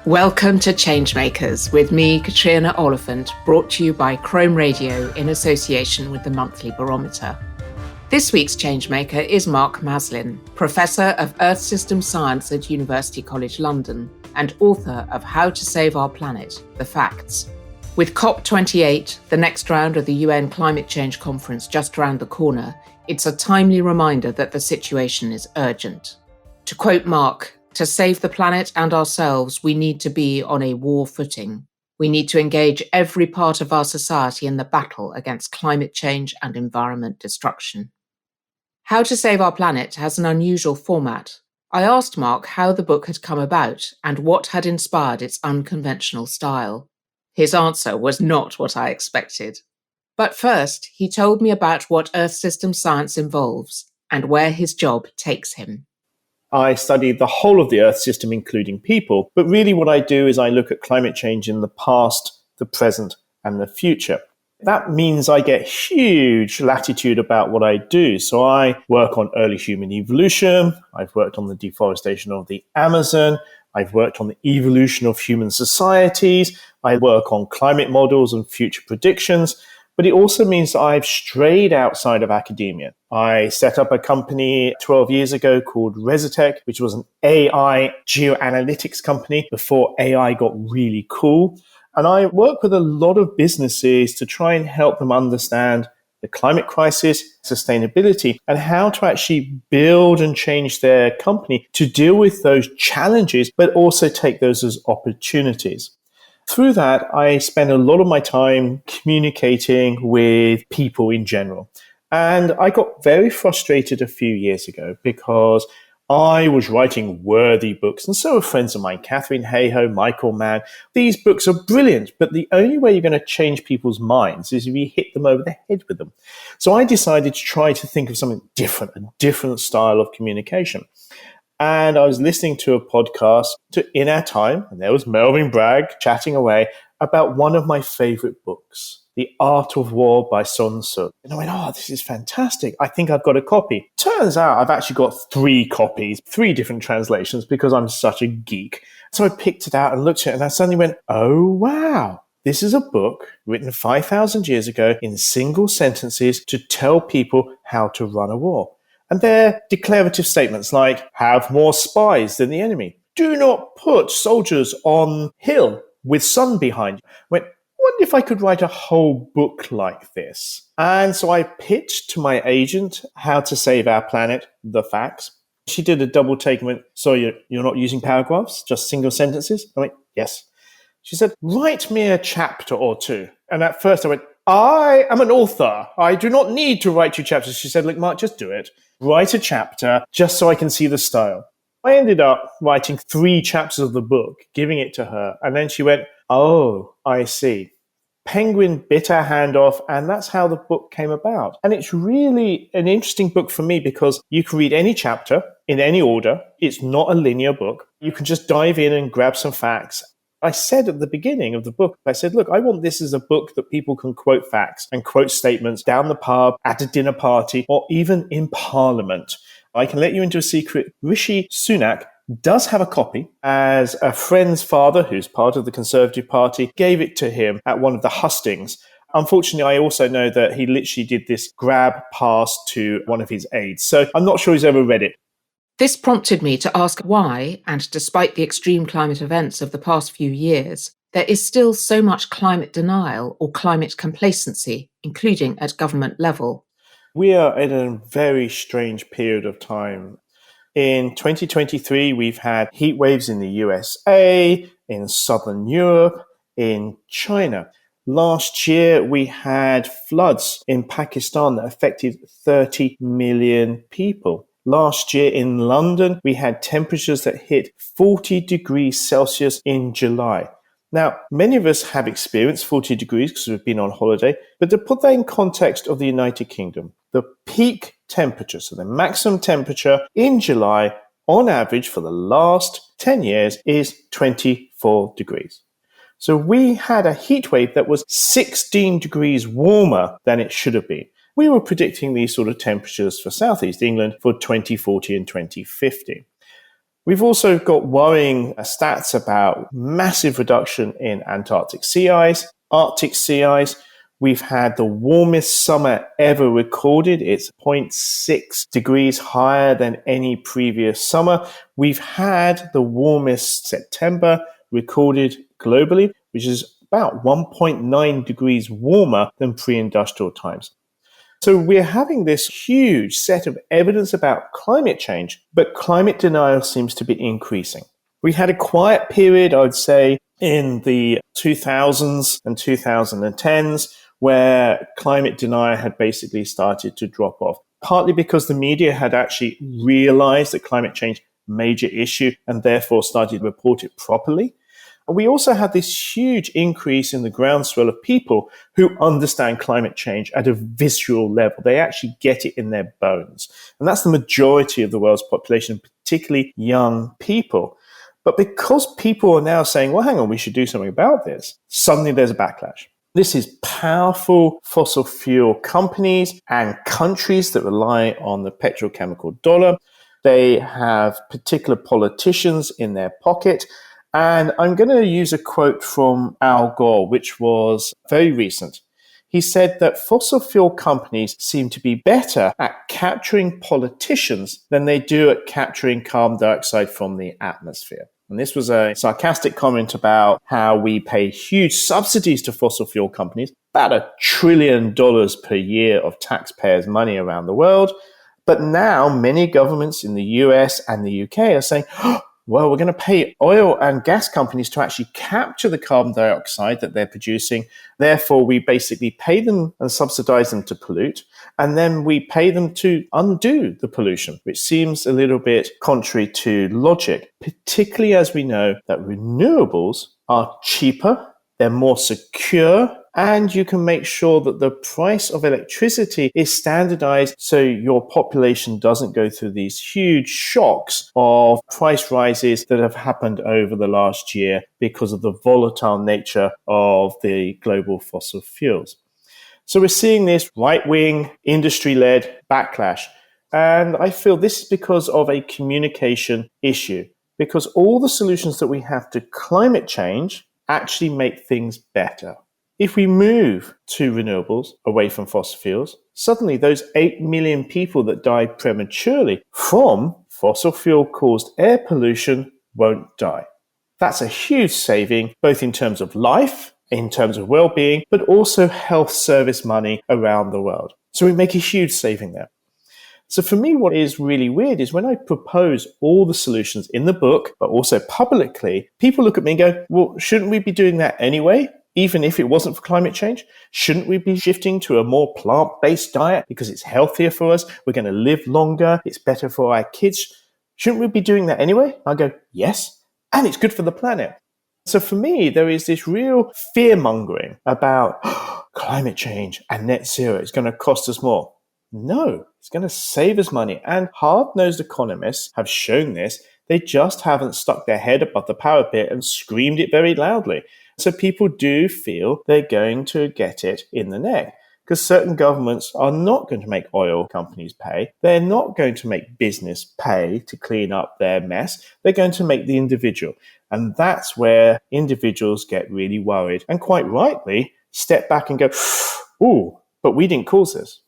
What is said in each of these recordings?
Welcome to Changemakers with me, Catriona Oliphant, brought to you by ChromeRadio in association with the monthly Barometer. This week's Changemaker is Mark Maslin, Professor of Earth System Science at University College London and author of How to Save Our Planet, The Facts. With COP28, the next round of the UN Climate Change Conference just around the corner, it's a timely reminder that the situation is urgent. To quote Mark, to save the planet and ourselves, we need to be on a war footing. We need to engage every part of our society in the battle against climate change and environment destruction. How to Save Our Planet has an unusual format. I asked Mark how the book had come about and what had inspired its unconventional style. His answer was not what I expected. But first, he told me about what Earth System Science involves and where his job takes him. I study the whole of the Earth system, including people. But really what I do is I look at climate change in the past, the present, and the future. That means I get huge latitude about what I do. So I work on early human evolution. I've worked on the deforestation of the Amazon. I've worked on the evolution of human societies. I work on climate models and future predictions. But it also means that I've strayed outside of academia. I set up a company 12 years ago called Resitech, which was an AI geoanalytics company before AI got really cool. And I work with a lot of businesses to try and help them understand the climate crisis, sustainability, and how to actually build and change their company to deal with those challenges, but also take those as opportunities. Through that, I spend a lot of my time communicating with people in general. And I got very frustrated a few years ago because I was writing worthy books, and so were friends of mine, Catherine Hayhoe, Michael Mann. These books are brilliant, but the only way you're going to change people's minds is if you hit them over the head with them. So I decided to try to think of something different, a different style of communication. And I was listening to a podcast In Our Time, and there was Melvin Bragg chatting away about one of my favorite books, The Art of War by Sun Tzu. And I went, this is fantastic. I think I've got a copy. Turns out I've actually got 3 copies, 3 different translations because I'm such a geek. So I picked it out and looked at it and I suddenly went, oh, wow. This is a book written 5,000 years ago in single sentences to tell people how to run a war. And they're declarative statements like, have more spies than the enemy. Do not put soldiers on hill with sun behind you. I went, what if I could write a whole book like this? And so I pitched to my agent, How to Save Our Planet, The Facts. She did a double take and went, so you're not using paragraphs, just single sentences? I went, yes. She said, write me a chapter or 2. And at first I went, I am an author. I do not need to write you chapters. She said, look, Mark, just do it. Write a chapter just so I can see the style. I ended up writing 3 chapters of the book, giving it to her. And then she went, oh, I see. Penguin bit her hand off, and that's how the book came about. And it's really an interesting book for me because you can read any chapter in any order. It's not a linear book. You can just dive in and grab some facts. I said at the beginning of the book, I said, look, I want this as a book that people can quote facts and quote statements down the pub, at a dinner party, or even in Parliament. I can let you into a secret. Rishi Sunak does have a copy, as a friend's father, who's part of the Conservative Party, gave it to him at one of the hustings. Unfortunately, I also know that he literally did this grab pass to one of his aides. So I'm not sure he's ever read it. This prompted me to ask why, and despite the extreme climate events of the past few years, there is still so much climate denial or climate complacency, including at government level. We are in a very strange period of time. In 2023, we've had heat waves in the USA, in Southern Europe, in China. Last year, we had floods in Pakistan that affected 30 million people. Last year in London, we had temperatures that hit 40 degrees Celsius in July. Now, many of us have experienced 40 degrees because we've been on holiday, but to put that in context of the United Kingdom, the peak temperature, so the maximum temperature in July, on average for the last 10 years, is 24 degrees. So we had a heat wave that was 16 degrees warmer than it should have been. We were predicting these sort of temperatures for Southeast England for 2040 and 2050. We've also got worrying stats about massive reduction in Antarctic sea ice, Arctic sea ice. We've had the warmest summer ever recorded. It's zero point 0.6 degrees higher than any previous summer. We've had the warmest September recorded globally, which is about 1.9 degrees warmer than pre-industrial times. So we're having this huge set of evidence about climate change, but climate denial seems to be increasing. We had a quiet period, I would say, in the 2000s and 2010s, where climate denial had basically started to drop off, partly because the media had actually realized that climate change major issue and therefore started to report it properly. We also had this huge increase in the groundswell of people who understand climate change at a visceral level. They actually get it in their bones. And that's the majority of the world's population, particularly young people. But because people are now saying, well, hang on, we should do something about this, suddenly there's a backlash. This is powerful fossil fuel companies and countries that rely on the petrochemical dollar. They have particular politicians in their pocket. And I'm going to use a quote from Al Gore, which was very recent. He said that fossil fuel companies seem to be better at capturing politicians than they do at capturing carbon dioxide from the atmosphere. And this was a sarcastic comment about how we pay huge subsidies to fossil fuel companies, about $1 trillion per year of taxpayers' money around the world. But now many governments in the US and the UK are saying, well, we're going to pay oil and gas companies to actually capture the carbon dioxide that they're producing. Therefore, we basically pay them and subsidize them to pollute. And then we pay them to undo the pollution, which seems a little bit contrary to logic, particularly as we know that renewables are cheaper, they're more secure, and you can make sure that the price of electricity is standardized so your population doesn't go through these huge shocks of price rises that have happened over the last year because of the volatile nature of the global fossil fuels. So we're seeing this right-wing, industry-led backlash. And I feel this is because of a communication issue, because all the solutions that we have to climate change actually make things better. If we move to renewables away from fossil fuels, suddenly those 8 million people that died prematurely from fossil fuel-caused air pollution won't die. That's a huge saving, both in terms of life, in terms of well-being, but also health service money around the world. So we make a huge saving there. So for me, what is really weird is when I propose all the solutions in the book, but also publicly, people look at me and go, well, shouldn't we be doing that anyway? Even if it wasn't for climate change, shouldn't we be shifting to a more plant-based diet because it's healthier for us? We're going to live longer. It's better for our kids. Shouldn't we be doing that anyway? I go, yes. And it's good for the planet. So for me, there is this real fear-mongering about climate change and net zero. It's going to cost us more. No, it's going to save us money. And hard-nosed economists have shown this. They just haven't stuck their head above the parapet and screamed it very loudly. So people do feel they're going to get it in the neck because certain governments are not going to make oil companies pay. They're not going to make business pay to clean up their mess. They're going to make the individual. And that's where individuals get really worried and quite rightly step back and go, ooh, but we didn't cause this.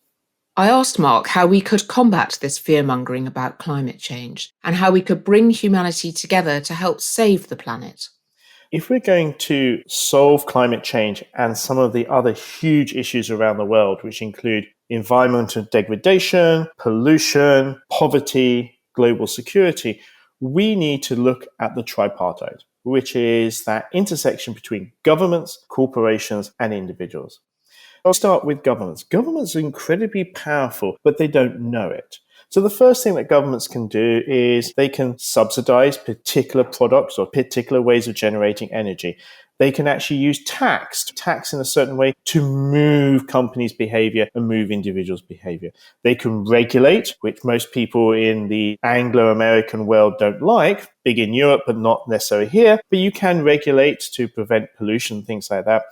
I asked Mark how we could combat this fear-mongering about climate change and how we could bring humanity together to help save the planet. If we're going to solve climate change and some of the other huge issues around the world, which include environmental degradation, pollution, poverty, global security, we need to look at the tripartite, which is that intersection between governments, corporations, and individuals. I'll start with governments. Governments are incredibly powerful, but they don't know it. So the first thing that governments can do is they can subsidize particular products or particular ways of generating energy. They can actually use tax in a certain way to move companies' behavior and move individuals' behavior. They can regulate, which most people in the Anglo-American world don't like, big in Europe, but not necessarily here. But you can regulate to prevent pollution, things like that.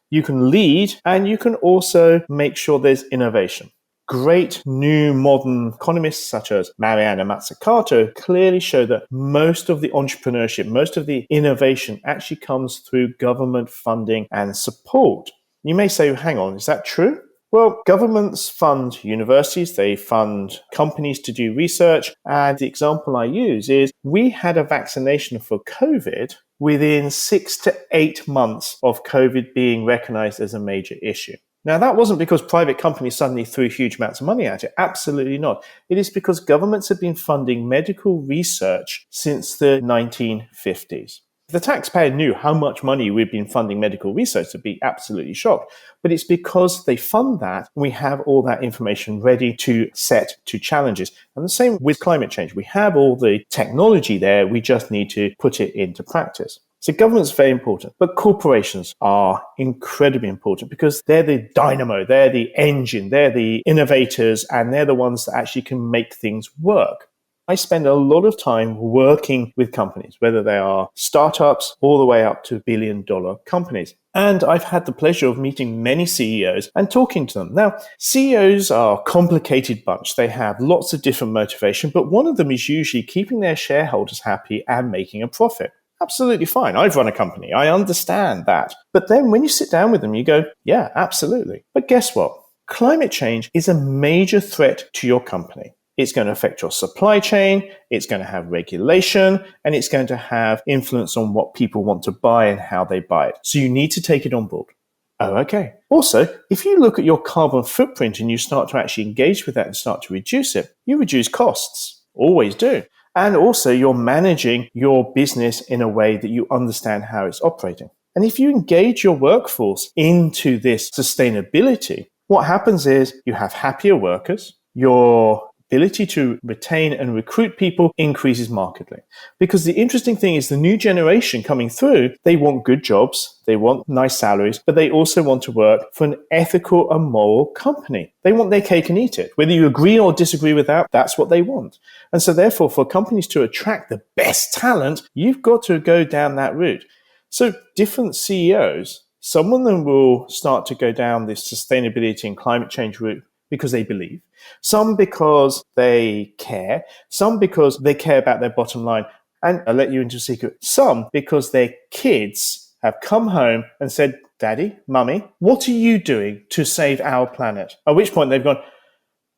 You can lead, and you can also make sure there's innovation. great new modern economists such as Mariana Mazzucato clearly show that most of the entrepreneurship, most of the innovation actually comes through government funding and support. You may say, hang on, is that true? Well, governments fund universities, they fund companies to do research. And the example I use is we had a vaccination for COVID within 6 to 8 months of COVID being recognized as a major issue. Now, that wasn't because private companies suddenly threw huge amounts of money at it. Absolutely not. It is because governments have been funding medical research since the 1950s. If the taxpayer knew how much money we've been funding medical research, they'd be absolutely shocked. But it's because they fund that, and we have all that information ready to set to challenges. And the same with climate change. We have all the technology there. We just need to put it into practice. So government's very important, but corporations are incredibly important because they're the dynamo, they're the engine, they're the innovators, and they're the ones that actually can make things work. I spend a lot of time working with companies, whether they are startups all the way up to billion-dollar companies. And I've had the pleasure of meeting many CEOs and talking to them. Now, CEOs are a complicated bunch. They have lots of different motivation, but one of them is usually keeping their shareholders happy and making a profit. Absolutely fine. I've run a company. I understand that. But then when you sit down with them, you go, yeah, absolutely. But guess what? Climate change is a major threat to your company. It's going to affect your supply chain, it's going to have regulation, and it's going to have influence on what people want to buy and how they buy it. So you need to take it on board. Oh, okay. Also, if you look at your carbon footprint and you start to actually engage with that and start to reduce it, you reduce costs. Always do. And also you're managing your business in a way that you understand how it's operating. And if you engage your workforce into this sustainability, what happens is you have happier workers, your ability to retain and recruit people increases markedly. Because the interesting thing is the new generation coming through, they want good jobs, they want nice salaries, but they also want to work for an ethical and moral company. They want their cake and eat it. Whether you agree or disagree with that, that's what they want. And so therefore, for companies to attract the best talent, you've got to go down that route. So different CEOs, some of them will start to go down this sustainability and climate change route because they believe, some because they care, some because they care about their bottom line. And I'll let you into a secret, some because their kids have come home and said, Daddy, Mummy, what are you doing to save our planet? At which point they've gone,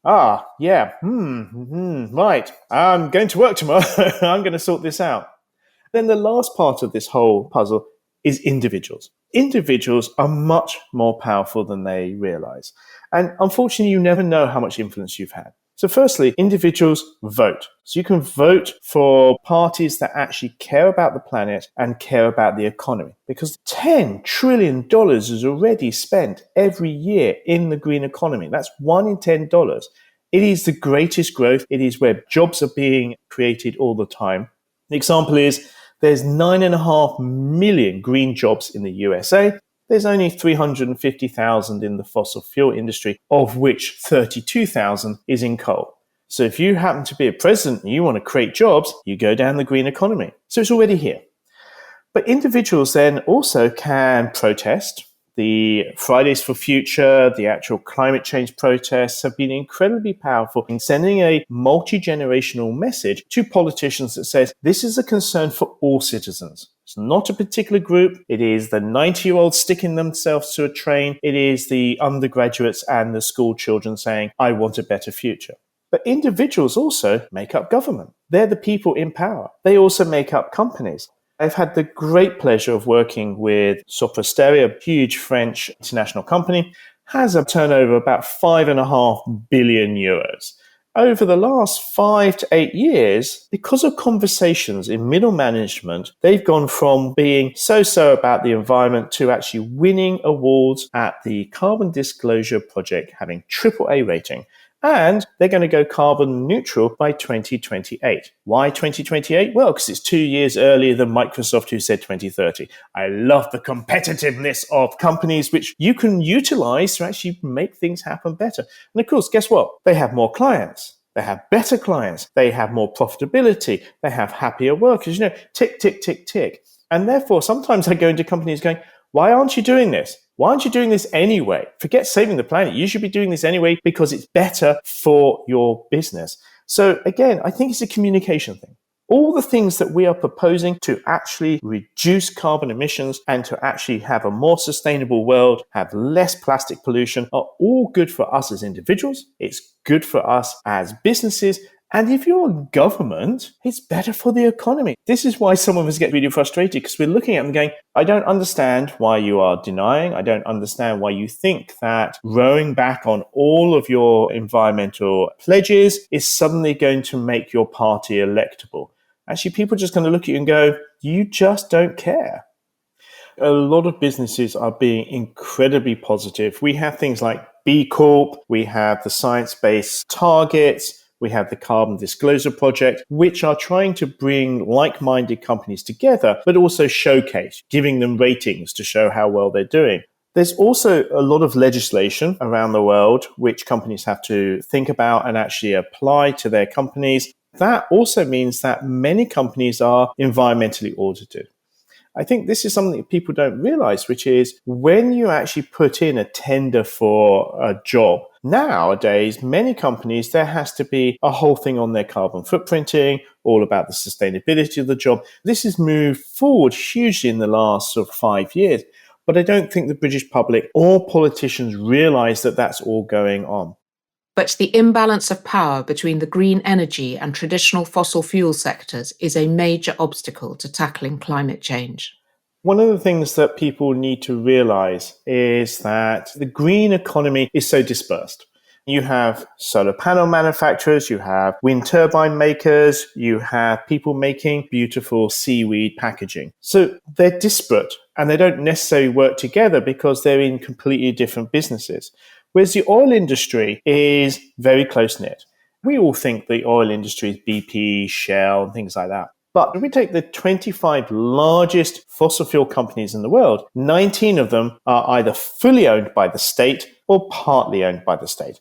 right, I'm going to work tomorrow. I'm going to sort this out. Then the last part of this whole puzzle is individuals. Individuals are much more powerful than they realize. And unfortunately, you never know how much influence you've had. So firstly, individuals vote. So you can vote for parties that actually care about the planet and care about the economy. Because $10 trillion is already spent every year in the green economy. That's $1 in $10. It is the greatest growth. It is where jobs are being created all the time. The example is there's 9.5 million green jobs in the USA. There's only 350,000 in the fossil fuel industry, of which 32,000 is in coal. So if you happen to be a president and you want to create jobs, you go down the green economy. So it's already here. But individuals then also can protest. The Fridays for Future, the actual climate change protests have been incredibly powerful in sending a multi-generational message to politicians that says this is a concern for all citizens. It's not a particular group. It is the 90-year-olds sticking themselves to a train. It is the undergraduates and the school children saying, I want a better future. But individuals also make up government. They're the people in power. They also make up companies. I've had the great pleasure of working with Soprasteria, a huge French international company, has a turnover of about 5.5 billion euros. Over the last 5 to 8 years, because of conversations in middle management, they've gone from being so-so about the environment to actually winning awards at the Carbon Disclosure Project, having AAA rating. And they're going to go carbon neutral by 2028. Why 2028? Well, because it's 2 years earlier than Microsoft, who said 2030. I love the competitiveness of companies which you can utilize to actually make things happen better. And of course, guess what? They have more clients. They have better clients. They have more profitability. They have happier workers. Tick, tick, tick, tick. And therefore, sometimes I go into companies going, why aren't you doing this? Why aren't you doing this anyway? Forget saving the planet. You should be doing this anyway because it's better for your business. So again, I think it's a communication thing. All the things that we are proposing to actually reduce carbon emissions and to actually have a more sustainable world, have less plastic pollution, are all good for us as individuals. It's good for us as businesses. And if you're a government, it's better for the economy. This is why some of us get really frustrated, because we're looking at them going, I don't understand why you are denying. I don't understand why you think that rowing back on all of your environmental pledges is suddenly going to make your party electable. Actually, people are just going to look at you and go, you just don't care. A lot of businesses are being incredibly positive. We have things like B Corp, we have the science-based targets, we have the Carbon Disclosure Project, which are trying to bring like-minded companies together, but also showcase, giving them ratings to show how well they're doing. There's also a lot of legislation around the world which companies have to think about and actually apply to their companies. That also means that many companies are environmentally audited. I think this is something that people don't realize, which is when you actually put in a tender for a job, nowadays, many companies, there has to be a whole thing on their carbon footprinting, all about the sustainability of the job. This has moved forward hugely in the last 5 years, but I don't think the British public or politicians realize that that's all going on. But the imbalance of power between the green energy and traditional fossil fuel sectors is a major obstacle to tackling climate change. One of the things that people need to realize is that the green economy is so dispersed. You have solar panel manufacturers, you have wind turbine makers, you have people making beautiful seaweed packaging. So they're disparate and they don't necessarily work together because they're in completely different businesses. Whereas the oil industry is very close-knit. We all think the oil industry is BP, Shell, and things like that. But if we take the 25 largest fossil fuel companies in the world, 19 of them are either fully owned by the state or partly owned by the state.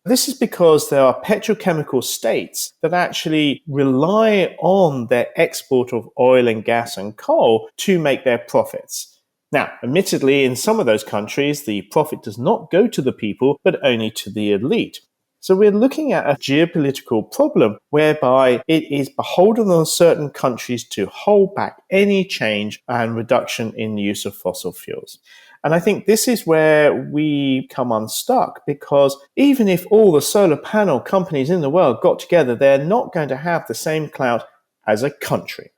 This is because there are petrochemical states that actually rely on their export of oil and gas and coal to make their profits. Now, admittedly, in some of those countries, the profit does not go to the people, but only to the elite. So we're looking at a geopolitical problem whereby it is beholden on certain countries to hold back any change and reduction in the use of fossil fuels. And I think this is where we come unstuck, because even if all the solar panel companies in the world got together, they're not going to have the same clout as a country.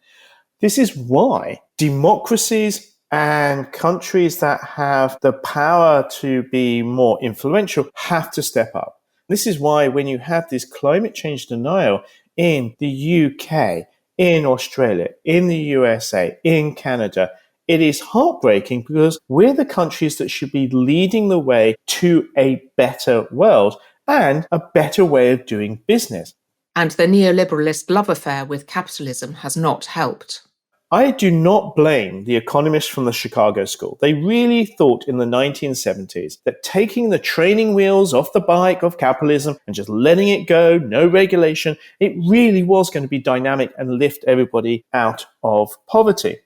This is why democracies and countries that have the power to be more influential have to step up. This is why when you have this climate change denial in the UK, in Australia, in the USA, in Canada, it is heartbreaking because we're the countries that should be leading the way to a better world and a better way of doing business. And the neoliberalist love affair with capitalism has not helped. I do not blame the economists from the Chicago School. They really thought in the 1970s that taking the training wheels off the bike of capitalism and just letting it go, no regulation, it really was going to be dynamic and lift everybody out of poverty.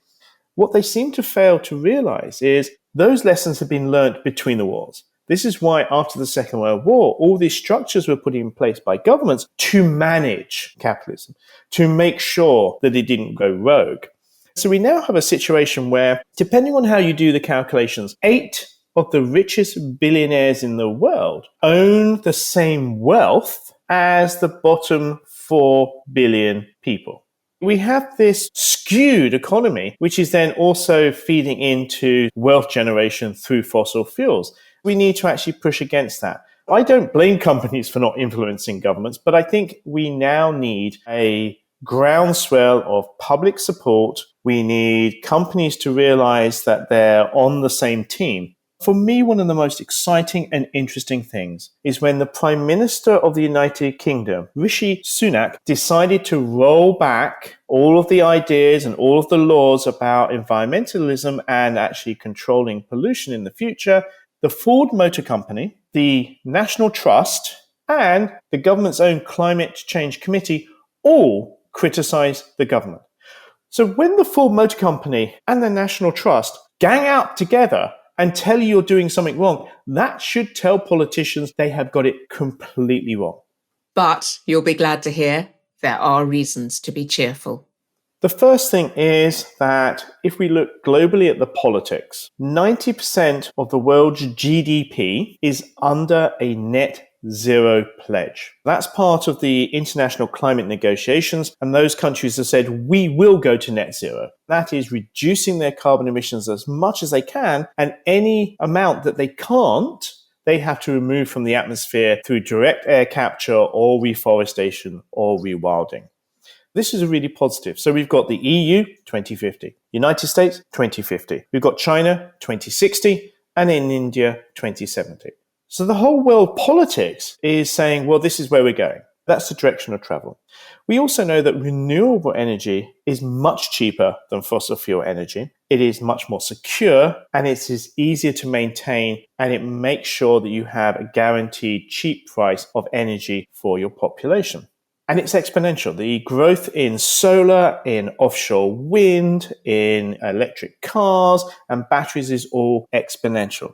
What they seem to fail to realize is those lessons have been learnt between the wars. This is why after the Second World War, all these structures were put in place by governments to manage capitalism, to make sure that it didn't go rogue. So we now have a situation where, depending on how you do the calculations, 8 of the richest billionaires in the world own the same wealth as the bottom 4 billion people. We have this skewed economy, which is then also feeding into wealth generation through fossil fuels. We need to actually push against that. I don't blame companies for not influencing governments, but I think we now need a groundswell of public support. We need companies to realize that they're on the same team. For me, one of the most exciting and interesting things is when the Prime Minister of the United Kingdom, Rishi Sunak, decided to roll back all of the ideas and all of the laws about environmentalism and actually controlling pollution in the future. The Ford Motor Company, the National Trust, and the government's own Climate Change Committee all criticized the government. So when the Ford Motor Company and the National Trust gang out together and tell you you're doing something wrong, that should tell politicians they have got it completely wrong. But you'll be glad to hear there are reasons to be cheerful. The first thing is that if we look globally at the politics, 90% of the world's GDP is under a net zero pledge. That's part of the international climate negotiations, and those countries have said, we will go to net zero. That is reducing their carbon emissions as much as they can, and any amount that they can't, they have to remove from the atmosphere through direct air capture or reforestation or rewilding. This is really positive. So we've got the EU, 2050, United States, 2050. We've got China, 2060, and in India, 2070. So the whole world politics is saying, well, this is where we're going. That's the direction of travel. We also know that renewable energy is much cheaper than fossil fuel energy. It is much more secure, and it is easier to maintain, and it makes sure that you have a guaranteed cheap price of energy for your population. And it's exponential. The growth in solar, in offshore wind, in electric cars and batteries is all exponential.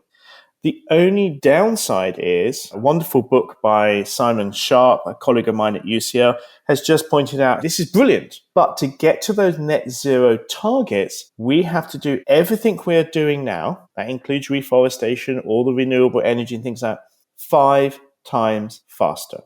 The only downside is a wonderful book by Simon Sharp, a colleague of mine at UCL, has just pointed out this is brilliant. But to get to those net zero targets, we have to do everything we're doing now. That includes reforestation, all the renewable energy and things like that, 5 times faster.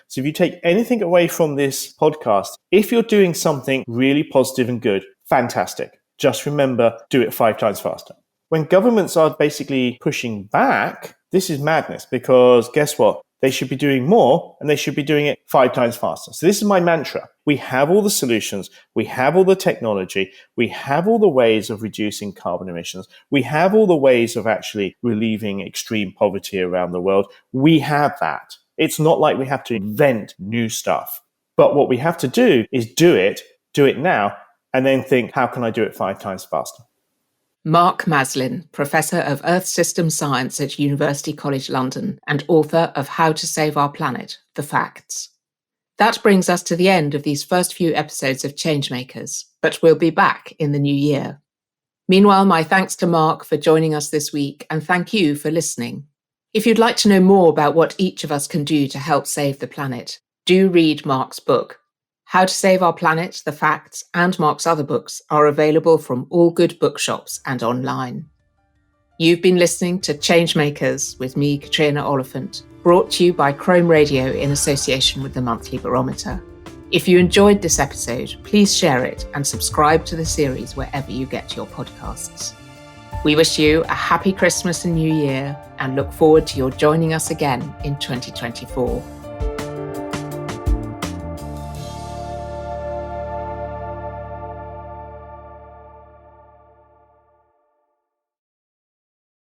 So if you take anything away from this podcast, if you're doing something really positive and good, fantastic. Just remember, do it 5 times faster. When governments are basically pushing back, this is madness because guess what? They should be doing more and they should be doing it 5 times faster. So this is my mantra. We have all the solutions. We have all the technology. We have all the ways of reducing carbon emissions. We have all the ways of actually relieving extreme poverty around the world. We have that. It's not like we have to invent new stuff. But what we have to do is do it now, and then think, how can I do it 5 times faster? Mark Maslin, Professor of Earth System Science at University College London and author of How to Save Our Planet, The Facts. That brings us to the end of these first few episodes of Changemakers, but we'll be back in the new year. Meanwhile, my thanks to Mark for joining us this week, and thank you for listening. If you'd like to know more about what each of us can do to help save the planet, do read Mark's book. How to Save Our Planet, The Facts, and Mark's other books are available from all good bookshops and online. You've been listening to Changemakers with me, Catriona Oliphant, brought to you by ChromeRadio in association with the Monthly Barometer. If you enjoyed this episode, please share it and subscribe to the series wherever you get your podcasts. We wish you a happy Christmas and New Year and look forward to your joining us again in 2024.